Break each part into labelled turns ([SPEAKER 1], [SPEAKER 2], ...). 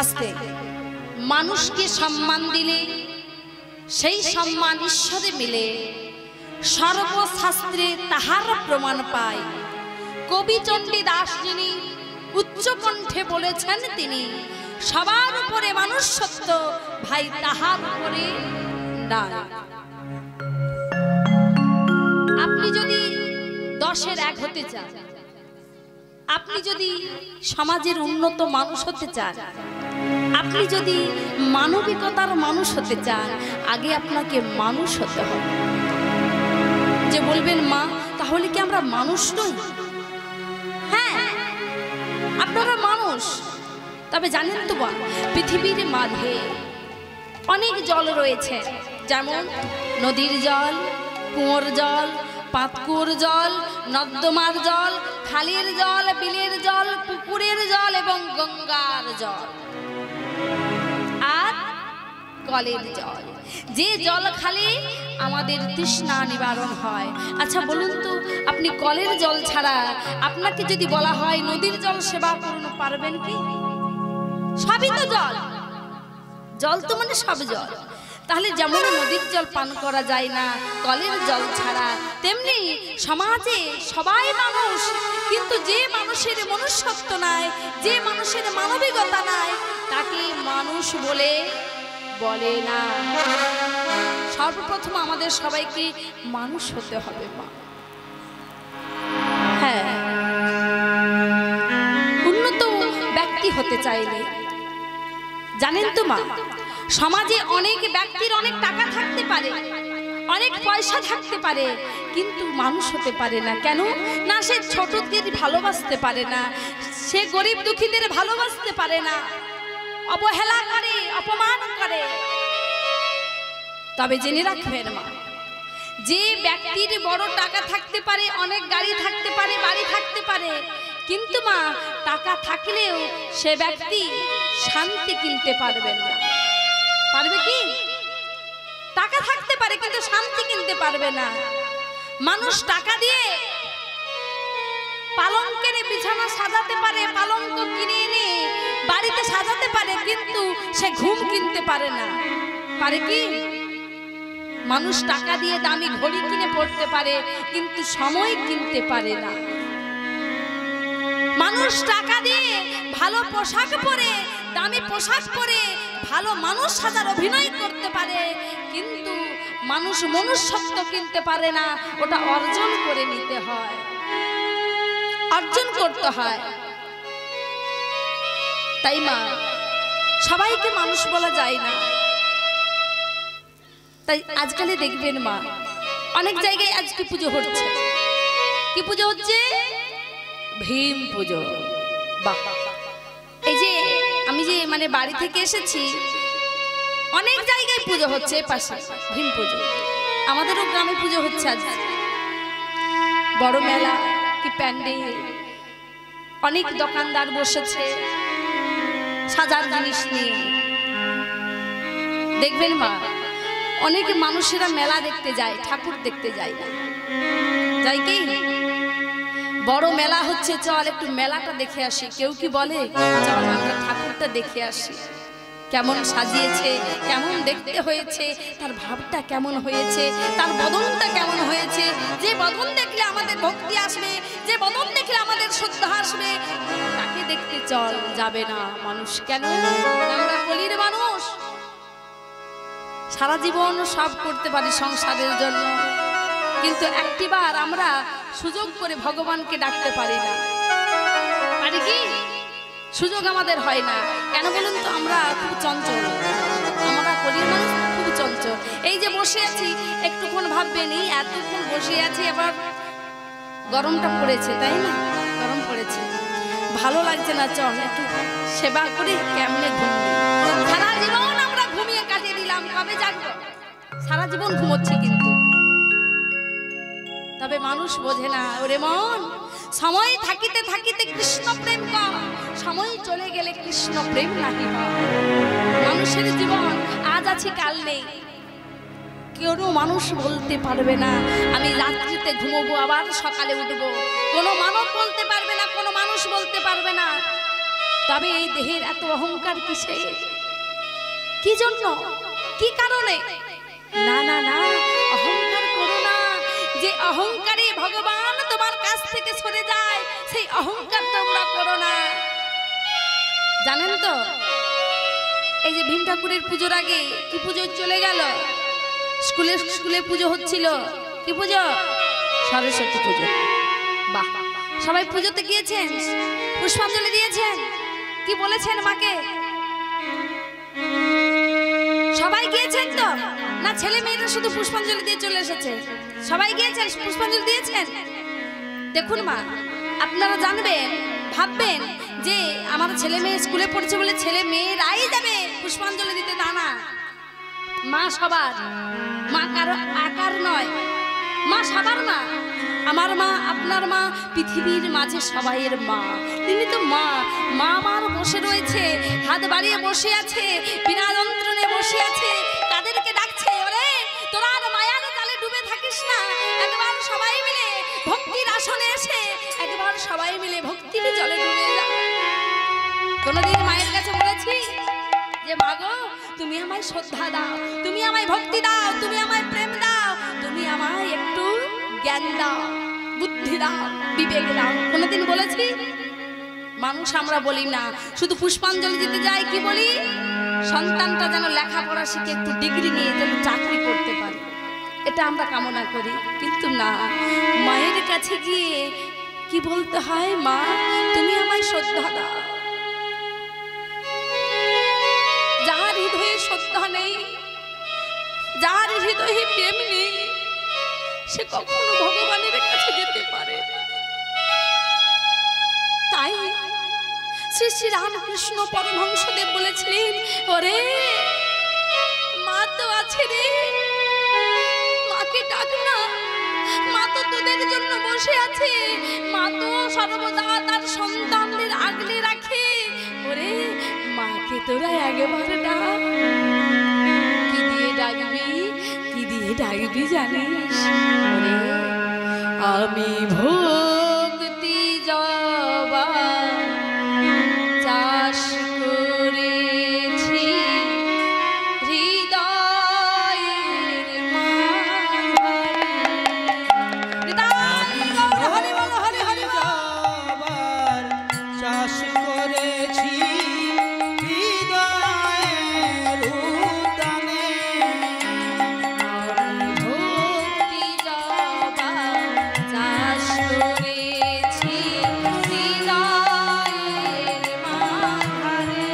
[SPEAKER 1] আস্তে মানুষকে সম্মান দিলে সেই সম্মান ঈশ্বরে মিলে, সর্বশাস্ত্রে তাহার প্রমাণ পায়। কবি চণ্ডীদাস যিনি উচ্চ কণ্ঠে বলেছেন, তিনি সবার উপরে মানুষ সত্য, ভাই তাহার উপরে ডাল। আপনি যদি 10-এর 1 হতে চান, আপনি যদি সমাজের উন্নত মানুষ হতে চান, আপনি যদি মানবিকতার মানুষ হতে চান, আগে আপনাকে মানুষ হতে হবে। যে বলবেন মা, তাহলে কি আমরা মানুষ নই? হ্যাঁ, আপনারা মানুষ। তবে জানেন তো বা, পৃথিবীর মাঝে অনেক জল রয়েছে, যেমন নদীর জল, কুয়োর জল, পাতকুয়োর জল, নর্দমার জল, খালের জল, বিলের জল, পুকুরের জল এবং গঙ্গার জল আর কলের জল। যে জল খালে আমাদের তৃষ্ণা নিবারণ হয়। আচ্ছা বলুন তো, আপনি কলের জল ছাড়া আপনাকে যদি বলা হয় নদীর জল সেবা করুন, পারবেন কি? সবই তো জল, জল তো মানে সব জল। তাহলে যেমন নদীর জল পান করা যায় না কলের জল ছাড়া, তেমনি সমাজে সবাই মানুষ, কিন্তু যে মানুষের মনুষ্যত্ব নাই, যে মানুষের মানবিকতা নাই, তাকে মানুষ বলে না। সর্বপ্রথম আমাদের সবাইকে মানুষ হতে হবে মা। হ্যাঁ, উন্নত ব্যক্তি হতে চাইলে জানেন তো মা, সমাজে অনেক ব্যক্তির অনেক টাকা থাকতে পারে, অনেক পয়সা থাকতে পারে, কিন্তু মানুষ হতে পারে না। কেন না? সে ছোটদের ভালোবাসতে পারে না, সে গরিব দুঃখীদের ভালোবাসতে পারে না, অবহেলা করে, অপমান করে। তবে জেনে রাখবেন মা, যে ব্যক্তির বড় টাকা থাকতে পারে, অনেক গাড়ি থাকতে পারে, বাড়ি থাকতে পারে, কিন্তু মা টাকা থাকলেও সে ব্যক্তি শান্তি কিনতে পারবেন না। পারবে কি? টাকা থাকতে পারে কিন্তু শান্তি কিনতে পারবে না। মানুষ টাকা দিয়ে পালঙ্কের বিছানা সাজাতে পারে, পালঙ্ক কিনে এনে বাড়িতে সাজাতে পারে, কিন্তু সে ঘুম কিনতে পারে না। পারে কি? মানুষ টাকা দিয়ে দামি ঘড়ি কিনে পড়তে পারে, কিন্তু সময় কিনতে পারে না। মানুষ টাকা দিয়ে ভালো পোশাক পরে, দামি পোশাক পরে ভালো মানুষ সাজার অভিনয় করতে পারে, কিন্তু মানুষ মনুষ্যত্ব কিনতে পারে না। ওটা অর্জন করে নিতে হয়, অর্জন করতে হয়। তাই মা, সবাইকে মানুষ বলা যায় না। তাই আজকালে দেখবেন মা, অনেক জায়গায় আজকে পুজো হচ্ছে। কি পুজো হচ্ছে? ভীম পুজো। বাহ! এই যে আমি যে মানে বাড়ি থেকে এসেছি, অনেক জায়গায় পুজো হচ্ছে, পাশে ভীম পুজো। আমাদেরও গ্রামে পুজো হচ্ছে আজ। বড় মেলা কি প্যান্ডেল, অনেক দোকানদার বসেছে সাজার জিনিস নিয়ে। দেখবেন মা, অনেক মানুষেরা মেলা দেখতে যায়, ঠাকুর দেখতে যায় না। যাই কি? বড় মেলা হচ্ছে, চল একটু মেলাটা দেখে আসি। কেউ কি বলে চল আমরা ঠাকুরটা দেখে আসি, কেমন সাজিয়েছে, কেমন দেখতে হয়েছে, তার ভাবটা কেমন হয়েছে, তার বদনটা কেমন হয়েছে। যে বদন দেখলে আমাদের ভক্তি আসবে, যে বদন দেখলে আমাদের শ্রদ্ধা আসবে, তাকে দেখতে চল। যাবে না মানুষ। কেন? আমরা কলির মানুষ, সারা জীবন সব করতে পারি সংসারের জন্য, কিন্তু একটিবার আমরা সুযোগ করে ভগবানকে ডাকতে পারি না। পারি কি? সুযোগ আমাদের হয় না। কেন বলুন তো? আমরা খুব চঞ্চল, আমরা কলির মানুষ খুব চঞ্চল। এই যে বসে আছি, একটুক্ষণ ভাববেন এই এতক্ষণ বসে আছি, এবার গরমটা পড়েছে, তাই না? গরম পড়েছে, ভালো লাগছে না, চল একটু সেবা করি, কেমনে ঘুমিয়ে। সারা জীবন আমরা ঘুমিয়ে কাটিয়ে দিলাম, কবে জাগবো? সারা জীবন ঘুমোচ্ছি কিন্তু। তবে মানুষ বোঝে না। ওরে মন, সময় থাকিতে থাকিতে কৃষ্ণ প্রেম কর, সময় চলে গেলে কৃষ্ণ প্রেম নাহি হয়। মানুষের জীবন আজ আছি কাল নেই। কোনো মানুষ বলতে পারবে না আমি রাত্রিতে ঘুমোবো আবার সকালে উঠবো। কোনো মানব বলতে পারবে না, কোনো মানুষ বলতে পারবে না। তবে এই দেহের এত অহংকার কিসে, কি জন্য, কি কারণে? না না না, অহংকার করো না। যে অহংকারে ভগবান তোমার কাছ থেকে সরে যায়, সেই অহংকার তোমরা করো না। জানেন তো এই যে ভীম ঠাকুরের পুজোর আগে কি পুজো চলে গেল, স্কুলে পুজো হচ্ছিল, কি পুজো? সরস্বতী পুজো। বাহ, সবাই পুজোতে গিয়েছেন, পুষ্পাঞ্জলি দিয়েছেন, কি বলেছেন মাকে? সবাই গিয়েছেন তো না? ছেলে মেয়েরা শুধু পুষ্পাঞ্জলি দিয়ে চলে এসেছে? সবাই গিয়েছেন, পুষ্পাঞ্জলি দিয়েছেন? দেখুন মা, আপনারা জানবেন, ভাববেন যে আমার ছেলে মেয়ে স্কুলে পড়ছে বলে ছেলে মেয়েরাই যাবে পুষ্পাঞ্জলি দিতে, তা না। মা সবার, মা কারো একার নয়, মা সবার মা। আমার মা, আপনার মা, পৃথিবীর মাঝে সবাইয়ের মা। তিনি তো মা। মা আমার বসে রয়েছে, হাত বাড়িয়ে বসে আছে, বিনা যন্ত্রণে বসে আছে, কাদেরকে ডাকছে, ওরে তোরা আর মায়ার জালে ডুবে থাকিস না, একবার সবাই মিলে ভক্তির আসনে এসে একবার সবাই মিলে ভক্তির জলে ডুবে যা। কোনোদিন মায়ের কাছে বলেছি যে মা গো, তুমি আমায় শ্রদ্ধা দাও, তুমি আমায় ভক্তি দাও, তুমি আমায় প্রেম দাও, তুমি আমায় একটু জ্ঞান দাও, বুদ্ধি দাও, বিবেক দাও? কোনোদিন বলেছি? মানুষ আমরা বলি না, শুধু পুষ্পাঞ্জলি দিতে যাই, কি বলি? সন্তানটা যেন লেখাপড়া শিখে একটু ডিগ্রি নিয়ে যেন চাকরি করতে পারে, এটা আমরা কামনা করি। কিন্তু না, মায়ের কাছে গিয়ে কি বলতে হয়? মা তুমি আমায় শ্রদ্ধা দাও। যার হৃদয়ে শ্রদ্ধা নেই, যার হৃদয়ে প্রেম নেই, সে কখনো ভগবানের কাছে যেতে পারে। তাই শ্রী শ্রী রামকৃষ্ণ পরমহংসদেব বলেছিলেন, ওরে মা তো আছে রে, মাকে ডাক না, মা তো তোদের জন্য বসে আছে, মা তো সর্বদা তার সন্তানদের আগলে রাখে। ওরে মাকে তোরা একবার ডাক। কি দিয়ে ডাকবি, কি দিয়ে ডাকবি জানিস? ওরে আমি ভক্তি জবা চাষ করেছি হৃদয়ের মাঝে,
[SPEAKER 2] চাষ করেছি হৃদয়ের উদ্যানে।
[SPEAKER 1] ভক্তি জবা চাষ করেছি হৃদয়ের মাঝে।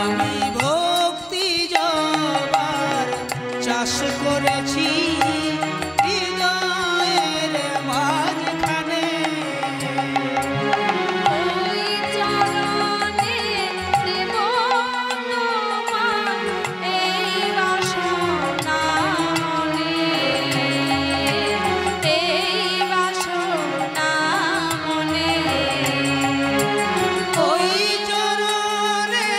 [SPEAKER 2] আমি ভক্তি জবার চাষ করেছি হৃদয়ের মাঝখানে।
[SPEAKER 1] ওই চরণে দেব তোমার এই বাসনা মনে, এই বাসনা মনে।
[SPEAKER 2] ওই চরণে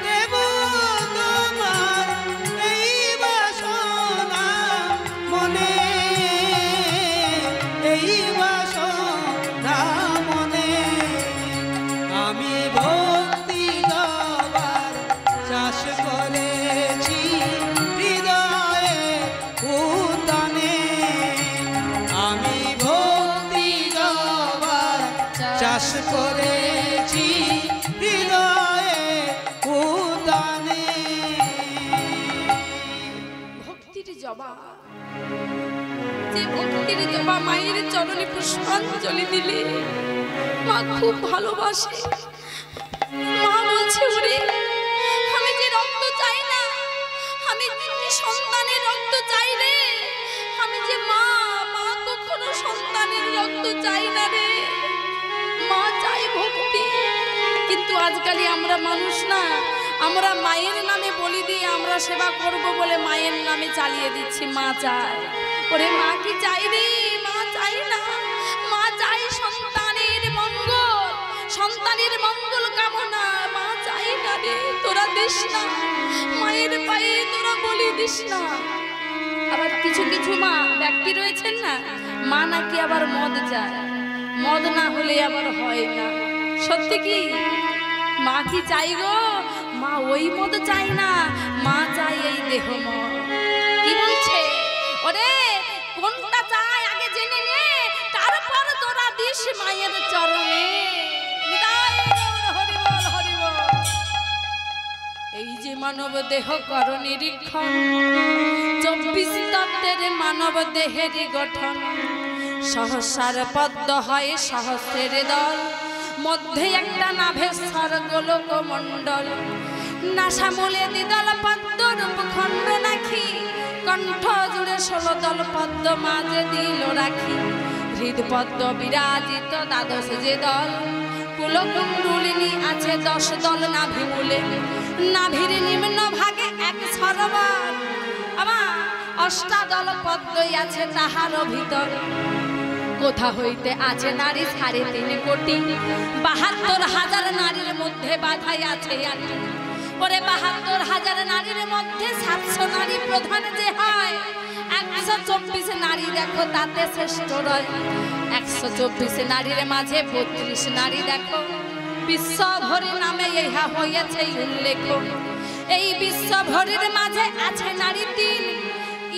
[SPEAKER 2] দেব তোমার এই বাসনা মনে, এই বাসনা মনে। আমি ভক্তি জবার চাষ করেছি হৃদয়ে উদ্যানে। আমি ভক্তি জবার চাষ করেছি হৃদয়ে উদ্যানে।
[SPEAKER 1] ভক্তির জবা, যে ভক্তির জবা মায়ের চরণে পুষ্পাঞ্জলি দিলে মা খুব ভালোবাসে। মা বলছে, ওরে আমি যে রক্ত চাই না, আমি যে সন্তানের রক্ত চাই রে, আমি যে মা, মা কখনো সন্তানের রক্ত চাই না রে, মা চাই ভক্তি। কিন্তু আজকাল আমরা মানুষ না, আমরা মায়ের নামে বলি দিয়ে আমরা সেবা করব বলে মায়ের নামে চালিয়ে দিচ্ছি। মা চায়, ওরে মা কি চাই রে? মা চাই না, মা চাই সন্তানের মঙ্গল, সন্তানের মঙ্গল কামনা। মা চাই না রে, তোরা দিস না, মায়ের পায়ে তোরা বলি দিস না। আবার কিছু কিছু মা ব্যক্তি রয়েছেন না, মা নাকি আবার মদ চায়, মদ না হলে আবার হয় না। সত্যি কি মা কি চাই গো? মা ওই মত চাই না, মা চাই এই দেহ মন। কি বলছে? ওরে কোনটা চাই আগে জেনে নে, তারপর তোরা দিস মায়ের চরণে। এই যে মানব দেহ কর নিরীক্ষণ, 24 তত্ত্বের মানব দেহের গঠন। সহস্রার পদ্ম হয় সহস্রের দল, মধ্যে একটা নাভেশ্বর গোলক মণ্ডল। নাসা মূলে দ্বিদল পদ্ম রূপ খণ্ড নাখি, কণ্ঠ জুড়ে 16 দল পদ্ম মাঝে দিল রাখি। হৃদ পদ্ম বিরাজিত দ্বাদশ যে দল, কুলকুণ্ডলিনী আছে 10 দল নাভি মূলে। নাভির নিম্ন ভাগে এক সরোবর, আমার 8 দল পদ্মই আছে তাহার ভিতর। কোথা হইতে আছে নারী 3.5 কোটি, 72,000 নারীর মধ্যে বাধাই আছে আটি। ওরে 72,000 নারীর মধ্যে 700 নারী প্রধান যে হয়, 124 নারী দেখো তাতে শ্রেষ্ঠ রয়। 124 নারীর মাঝে 32 নারী দেখো, বিশ্বভরি নামে ইহা হইয়াছে উল্লেখ। এই বিশ্বভরির মাঝে আছে নারী 3,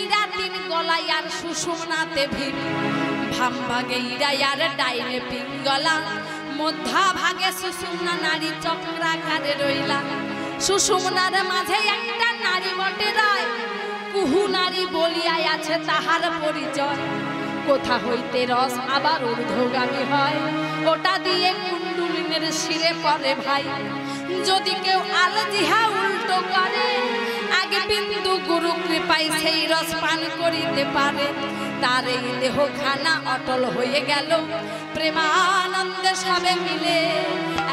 [SPEAKER 1] ইরা 3 গলায় আর সুষুম্নাতে ভিড়। ভাম ভাগে ইরা আর ডাইনে পিঙ্গলা, মধ্যা ভাগে সুষুম্না নারী চক্রাকারে রইলা। সুষুম্নার মাঝে একটা নারী বটে রয়, কুহু নারী বলিয়াই আছে তাহার পরিচয়। কোথা হইতে রস আবার ঊর্ধ্বগামী হয়, ওটা দিয়ে কুণ্ডলিনীর শিরে পড়ে ভাই। যদি কেউ আলজিহা উল্টো করে, আগে বিন্দু গুরু কৃপায় সেই রস পান করিতে পারে। তার এই দেহ খানা অটল হয়ে গেল, প্রেমানন্দে সবে মিলে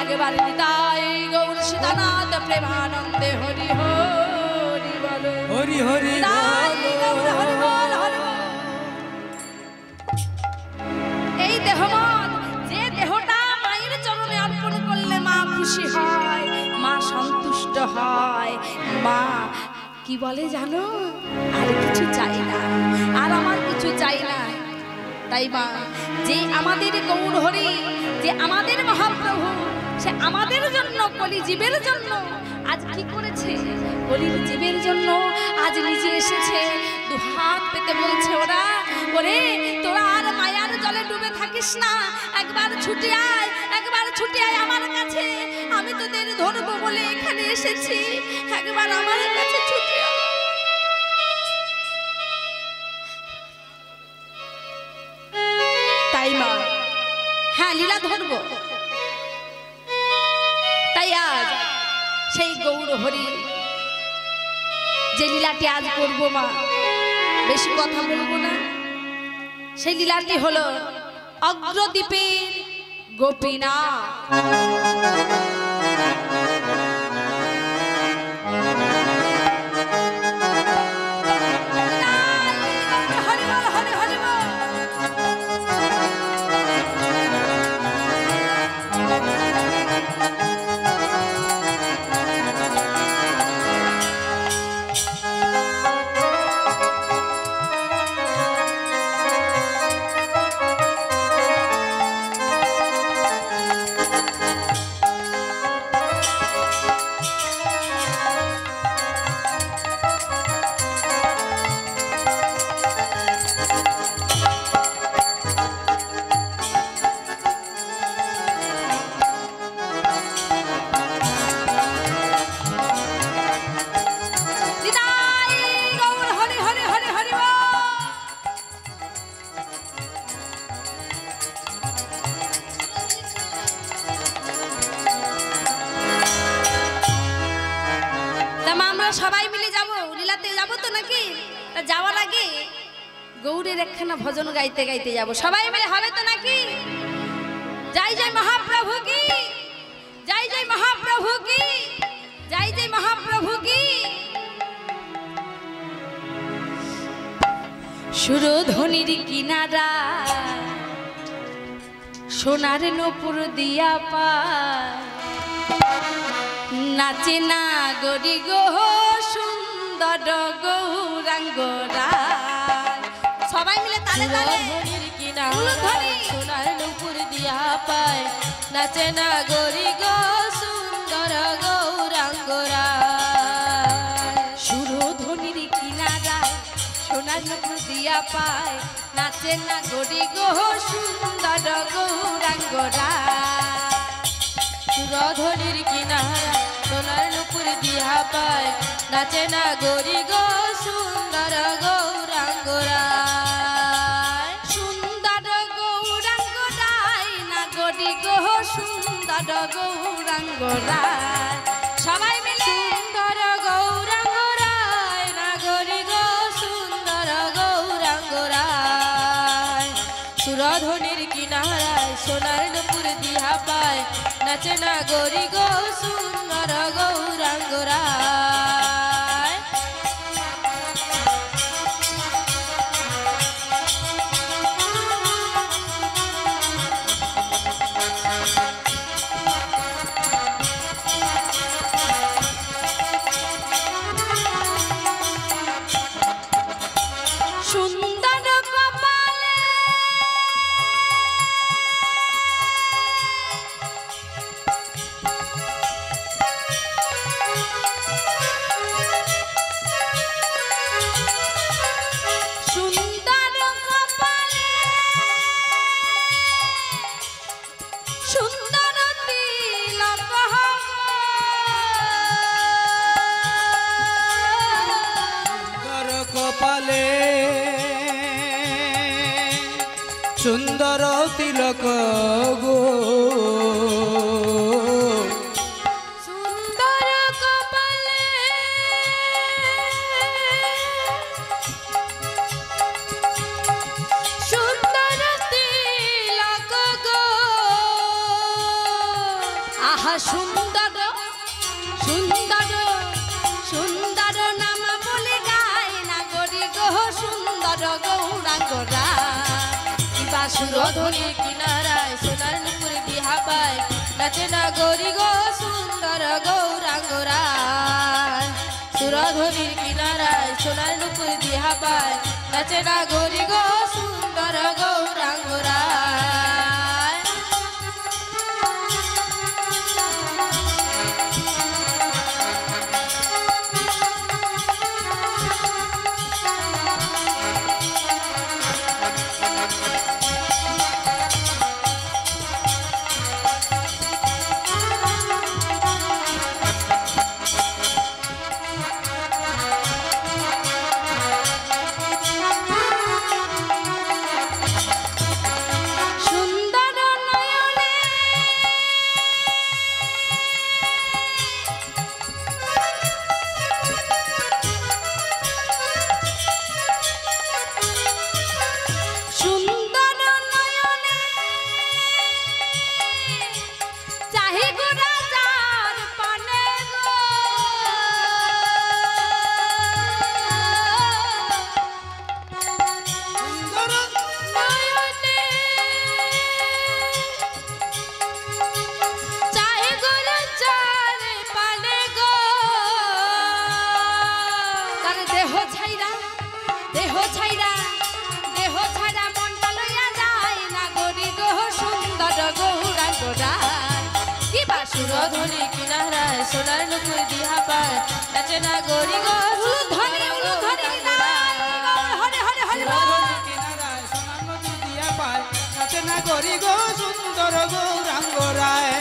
[SPEAKER 1] একবার নিতাই গৌর সীতানাথ প্রেমানন্দে হরি হরি বলো,
[SPEAKER 2] হরি হরি
[SPEAKER 1] গৌর হরি বল হরি বল। এই দেহমন, যে দেহটা মায়ের চরণে অর্পণ করলে মা খুশি হয়, মা সন্তুষ্ট হয়। মা কি বলে জানো? আর কিছু চাই না, আর আমার কিছু চাই না। তাই মা, যে আমাদের গৌর হরি, যে আমাদের মহাপ্রভু, সে আমাদের জন্য, কলি জীবের জন্য আজ কি করেছে? কলির জীবের জন্য আজ নিজে এসেছে, 2 হাত পেতে বলছে, ওরা ওরে তোরা আর মায়ার জলে ডুবে থাকিস না, একবার ছুটে আয়, একবার ছুটে আয় আমার কাছে। আমি তোদের ধরবো বলে এখানে এসেছি, একবার আমার কাছে ছুটে আয়। তাই মা, হ্যাঁ লীলা ধরবো। তাই আজ সেই গৌর হরি যে লীলাটি আজ করবো মা, বেশি কথা বলবো না। সেই লীলাটি হলো অগ্রদ্বীপের গোপীনাথ। সবাই মিলে যাব, লীলাতে যাব তো নাকি? তা যাওয়ার আগে গৌরের একখানা ভজন গাইতে গাইতে যাব, সবাই মিলে, হবে তো নাকি? জয় জয় মহাপ্রভু কি, জয় জয় মহাপ্রভু কি, জয় জয় মহাপ্রভু কি। সুরধ্বনির কিনারা সোনার নূপুর দিয়া পায়, নাচে না গরি গো সুন্দর গৌরাঙ্গ রায়। সবাই মিলে তালে তালে
[SPEAKER 3] সোনার নূপুর দিয়া পায়, নাচে না গরি গো সুন্দর গৌরাঙ্গরা
[SPEAKER 1] সুরধ্বনির কিনারায় সোনার নুপুর দিয়া পায় নাচে না গরি গো সুন্দর গৌরাঙ্গরা
[SPEAKER 3] সুরধনির কিনারা সোনার নুপুর দিয়া পায় নাচে না গরি গো সুন্দর গৌরাঙ্গরা
[SPEAKER 1] সুন্দর গৌরাঙ্গরায় না গরি গো সুন্দর গৌরাঙ্গরায় সবাই মিলে
[SPEAKER 3] সুন্দর গৌরাঙ্গরায় না গরি গো সুন্দর গৌরাঙ্গরায় সুরধনির কিনারায় সোনার নুপুর দিয়া পায় নাচে না গরি গো সুন্দর গৌরাঙ্গরায়
[SPEAKER 1] সুন্দর কপালে সুন্দর কপালে সুন্দর তিলক
[SPEAKER 2] সুন্দর কপালে সুন্দর তিলক গো
[SPEAKER 3] সুন্দর কপালে সুন্দর তিলক গো
[SPEAKER 1] আহা সুন্দর সুন্দর সুন্দর নাম বলে গায় না গরি গো সুন্দর গৌরাঙ্গরা কিবা
[SPEAKER 3] সুরধনির কিনারায় সোনার নুপুর দিয়া পায় নাচে না গরি গো সুন্দর গৌরাঙ্গরা সুরধনির কিনারায় সোনার নুপুর দিয়া পায় নাচে না গরি গো সুন্দর গৌরাঙ্গরা
[SPEAKER 1] সুন্দর নয়নে সুন্দর নয়নে চাহি গো রাজার পানে গো
[SPEAKER 2] সুন্দর
[SPEAKER 1] নয়নে চাহি গো রাজার পানে গো তার দেহ ছাইরা দেহ ছাইরা দেহ ছাইরা মনটা লইয়া যায় না গরি গো সুন্দর গৌরাঙ্গরা কিবা
[SPEAKER 3] সুরধনি কিনারায় সোনার নুপুর দিয়া পায় নাচে না গরি গো
[SPEAKER 1] ধরে ধরে হরে হরে হরে
[SPEAKER 2] সুরধনির কিনারায় সোনার নদী দিয়া পায় নাচে না গরি গো সুন্দর গৌরাঙ্গরায়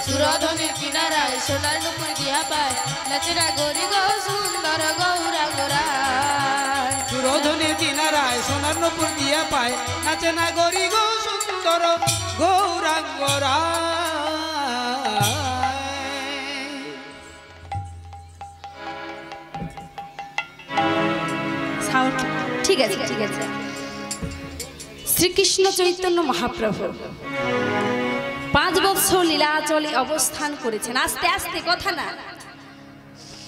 [SPEAKER 3] সুরধনির কিনারায় সোনার নুপুর দিয়া পায় নাচে না গরি গো সুন্দর গৌরাঙ্গরা
[SPEAKER 2] সুরধনির কিনারায় সোনার নপুর দিয়া পায় নাচে না গরি গো সুন্দর গৌরাঙ্গরায়
[SPEAKER 1] সাউন্ড ঠিক আছে ঠিক আছে শ্রীকৃষ্ণ চৈতন্য মহাপ্রভু 5 বছর লীলাচলে অবস্থান করেছেন আস্তে আস্তে কথা না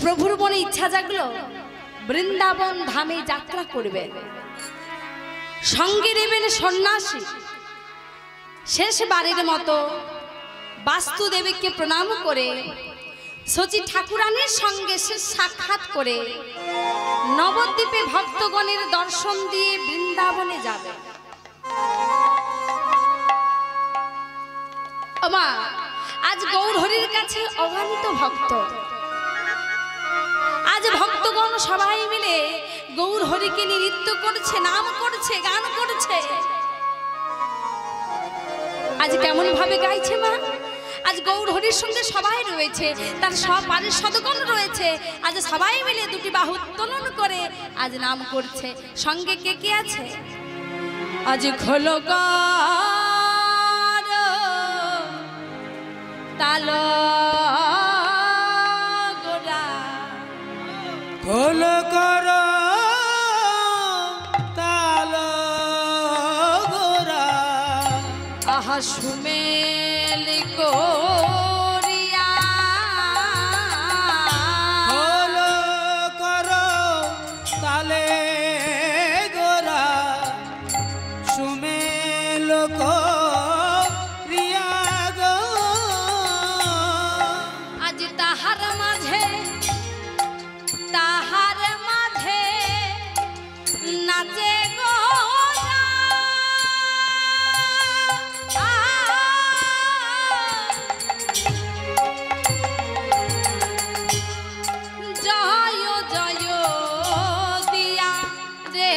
[SPEAKER 1] প্রভুর মনে ইচ্ছা জাগলো বৃন্দাবন ধামে যাত্রা করবে সঙ্গে নেবেন সন্ন্যাসী শেষবারের মতো বাস্তুদেবীকে প্রণাম করে সচি ঠাকুরানীর সঙ্গে সে সাক্ষাৎ করে নবদ্বীপে ভক্তগণের দর্শন দিয়ে বৃন্দাবনে যাবে। আমা আজ গৌর হরির কাছে অগণিত ভক্ত, আজ ভক্তগণ সবাই মিলে গৌর হরিকে নিয়ে নৃত্য করছে, নাম করছে, গান করছে। আজ কেমন ভাবে গাইছে মা? আজ গৌর হরির সঙ্গে সবাই রয়েছে, তার সব পারিষদগণ রয়েছে। আজ সবাই মিলে দুটি বাহু উত্তোলন করে আজ নাম করছে। সঙ্গে কে কে আছে? আজ খোলকার তাল গোরা,
[SPEAKER 2] খোল কর তাল গোরা,
[SPEAKER 1] আহা সুমেল করিয়া,
[SPEAKER 2] খোল কর তালে গোরা, সুমেল করিয়া গো।
[SPEAKER 1] আজ তাহার মাঝে নাচে গোরা, জয় জয় দিয়া রে,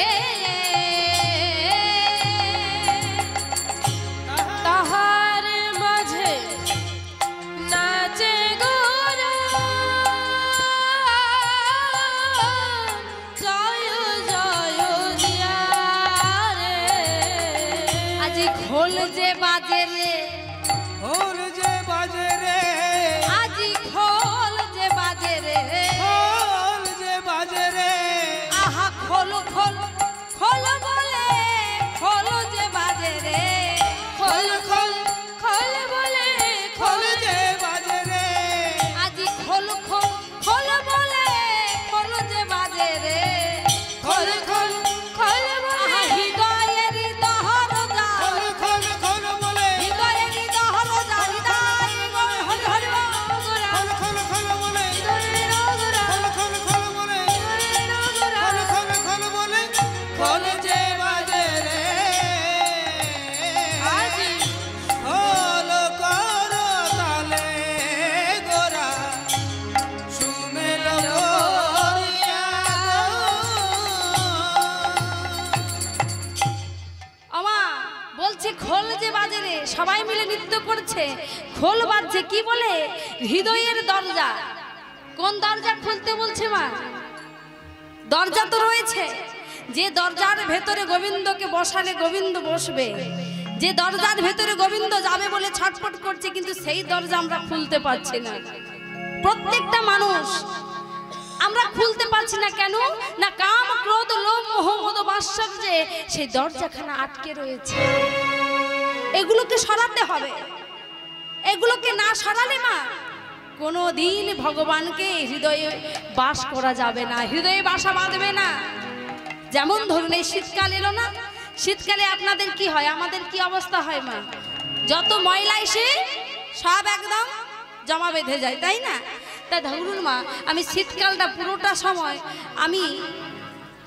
[SPEAKER 3] তাহার মাঝে নাচে গোরা, জয় জয় দিয়া রে।
[SPEAKER 1] আজি খোল যে বাজে রে,
[SPEAKER 2] খোল যে বাজে রে,
[SPEAKER 1] আজি খোল যে বাজে রে,
[SPEAKER 2] খোল যে বাজে রে,
[SPEAKER 1] আহা খোল খোল খোল বলে খোল যে বাজে রে,
[SPEAKER 3] খোল খোল খোল বলে
[SPEAKER 2] খোল যে বাজে রে,
[SPEAKER 1] আজি খোল খোল খোল বলে খোল যে বাজে রে,
[SPEAKER 2] খোল খোল
[SPEAKER 3] খোল বলে
[SPEAKER 1] আহা হৃদয়ের দহর যা,
[SPEAKER 2] খোল খোল খোল বলে,
[SPEAKER 1] হৃদয়ের দহর যা, হৃদয় গো হরি হরি বল।
[SPEAKER 2] খোল খোল খোল বলে,
[SPEAKER 3] গোরা,
[SPEAKER 2] খোল খোল খোল বলে,
[SPEAKER 3] গোরা,
[SPEAKER 2] খোল খোল খোল বলে, খোল যে বাজে রে,
[SPEAKER 3] আজি
[SPEAKER 2] খোল কর তালে গোরা, সুমেল করিয়া
[SPEAKER 1] আমা বলছে খোল যে বাজে রে, সবাই মিলে নৃত্য করছে, খোল বাজছে কি বলে? হৃদয়ের দরজা। কোন দরজা খুলতে বলছে মা? দরজা তো রয়েছে, যে দরজার ভেতরে গোবিন্দকে বসালে গোবিন্দ বসবে, যে দরজার ভেতরে গোবিন্দ যাবে বলে ছটফট করছে, কিন্তু সেই দরজা আমরা খুলতে পারছি না। প্রত্যেকটা মানুষ আমরা খুলতে পারছি না কেন? না কাম ক্রোধ লোভ মোহ মদ মাৎসর্যে সেই দরজাখানা আটকে রয়েছে। এগুলোকে সরাতে হবে। এগুলোকে না সরালে মা কোনোদিন ভগবানকে হৃদয়ে বাস করা যাবে না, হৃদয়ে বাসা বাঁধবে না। যেমন ধরুন এই শীতকাল এলো না, শীতকালে আপনাদের কি হয়, আমাদের কি অবস্থা হয় মা? যত ময়লা এসে সব একদম জমা বেঁধে যায়, তাই না? তাই ধরুন মা আমি শীতকালটা পুরোটা সময় আমি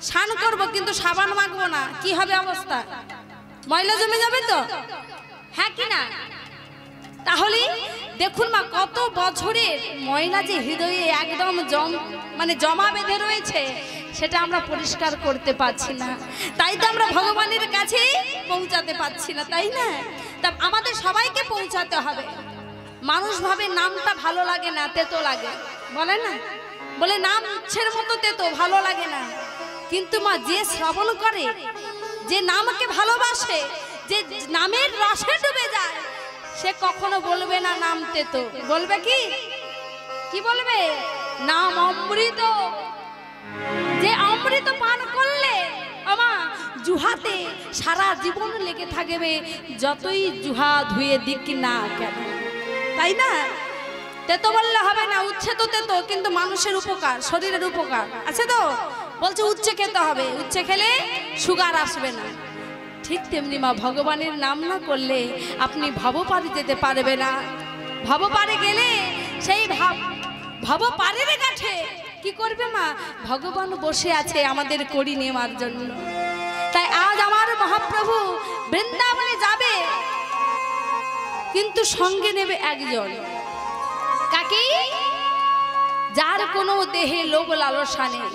[SPEAKER 1] স্নান করবো কিন্তু সাবান মাখবো না, কি হবে অবস্থা? ময়লা জমে যাবে তো, হ্যাঁ কি না? তাহলে দেখুন মা কত বছরের ময়লা যে হৃদয়ে একদম জমা বেঁধে রয়েছে, সেটা আমরা পরিষ্কার করতে পারছি না। তাই তো আমরা ভগবানের কাছে পৌঁছাতে পারছি না, তাই না? তা আমাদের সবাইকে পৌঁছাতে হবে। মানুষ ভাবে নামটা ভালো লাগে না, তেতো লাগে, বলে না? বলে নাম ইচ্ছের মতো তেতো, ভালো লাগে না। কিন্তু মা যে শ্রবণ করে, যে নামকে ভালোবাসে, যে নামের রসে ডুবে যায়, সে কখনো বলবে না নাম তেতো। বলবে কি? কি বলবে? নাম অমৃত। যে অমৃত পান করলে আমা জুহাতে সারা জীবন লেগে থাকবে, যতই জুহা ধুয়ে দিক না কেন, তাই না? তেতো বললে হবে না, উচ্ছে তো তেতো, কিন্তু মানুষের উপকার, শরীরের উপকার আছে তো। বলছে উচ্ছে খেতে হবে, উচ্ছে খেলে সুগার আসবে না। ঠিক তেমনি মা ভগবানের নাম না করলে আপনি ভবপারে যেতে পারবে না। ভবপারে গেলে সেই ভবপারের কাছে কি করবে মা? ভগবান বসে আছে আমাদের করি নেওয়ার জন্য। তাই আজ আমার মহাপ্রভু বৃন্দাবনে যাবে, কিন্তু সঙ্গে নেবে একজন, কাকে? যার কোনো দেহে লোভ লালসা নেই,